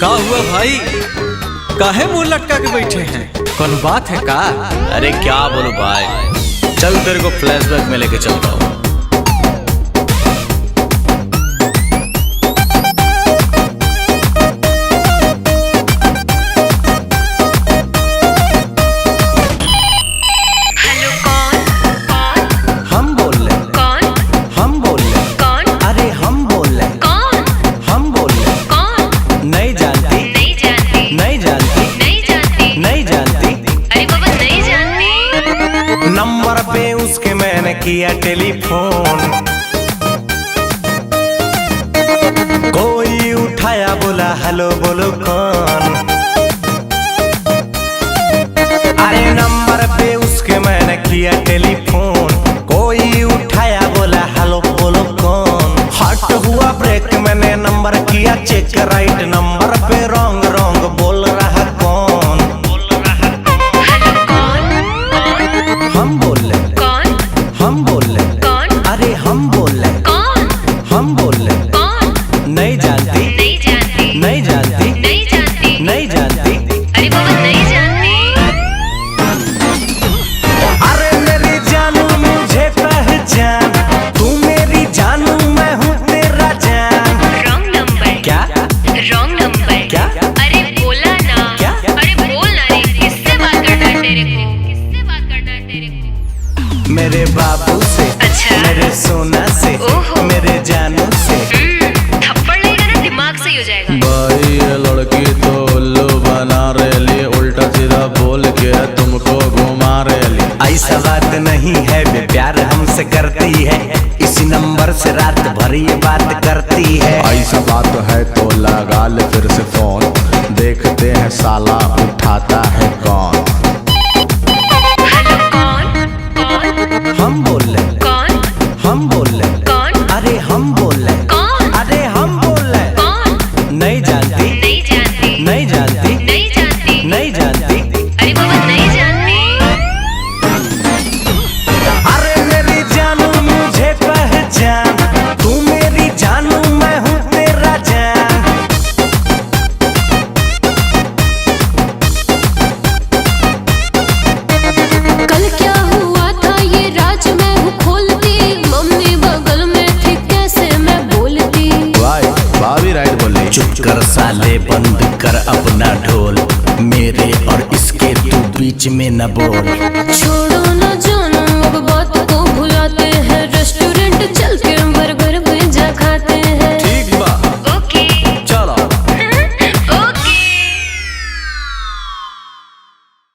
का हुआ भाई, काहे मुंह लटका के बैठे हैं? कौन बात है का? अरे क्या बोलूं भाई, चल तेरे को फ्लैशबैक में लेके चलता हूँ। नंबर पे उसके मैंने किया टेलीफोन, कोई उठाया बोला हेलो बोलो कौन। अरे नंबर पे उसके मैंने किया टेलीफोन, कोई उठाया बोला हेलो बोलो कौन। हट हुआ ब्रेक, मैंने नंबर किया चेक, राइट नंबर पे रॉन्ग रॉन्ग बोल रहा कौन। हम बोल रहे कौन, हम बोल रहे कौन, अरे हम बोल रहे कौन, हम बोल रहे कौन। नहीं जानती, नहीं जानती, नहीं जानती, नहीं जानती, नहीं जानती, अरे बाबा नहीं जानती। अरे मेरी जानू मुझे पहचान, तू मेरी जानू मैं हूँ तेरा जान। रॉन्ग नंबर क्या, रॉन्ग नंबर क्या, अरे बोला ना क्या, अरे बोल ना रे, किससे बात करना है तेरे को, किससे बात करना है तेरे को? मेरे बाबू से, अच्छा। मेरे सोना से, ओहो। मेरे जानू से। थप्पड़ लगेगा ना दिमाग सही हो जाएगा। भाई ये लड़की तो उल्लू बना रही, उल्टा सीधा बोल के तुमको घुमा रही। ऐसा बात नहीं है, वे प्यार हमसे करती है, इसी नंबर से रात भर ये बात करती है। ऐसा बात है तो लगा ले फिर से फोन, देखते हैं साला उठाता है कौन। हेलो कौन, कौन, हम बोल रहे कौन, हम बोल रहे कौन, अरे हम बोल रहे कौन, अरे हम बोल रहे कौन। नहीं जानती, नहीं जानती, नहीं जानती, नहीं जानती, नहीं जानती, अरे बाबा नहीं जानती। अरे मेरी जानू मुझे पहचान, तू मेरी जानू मैं हूँ तेरा जान। कल क्या हुआ था ये राज मैं हूँ खोलती, मम्मी बगल में थी कैसे मैं बोलती। भाई भाभी राइट बोल रही। चुप कर साले, बंद कर अपना ढोल, मेरे और इसके तू बीच में न बोल। छोड़ो न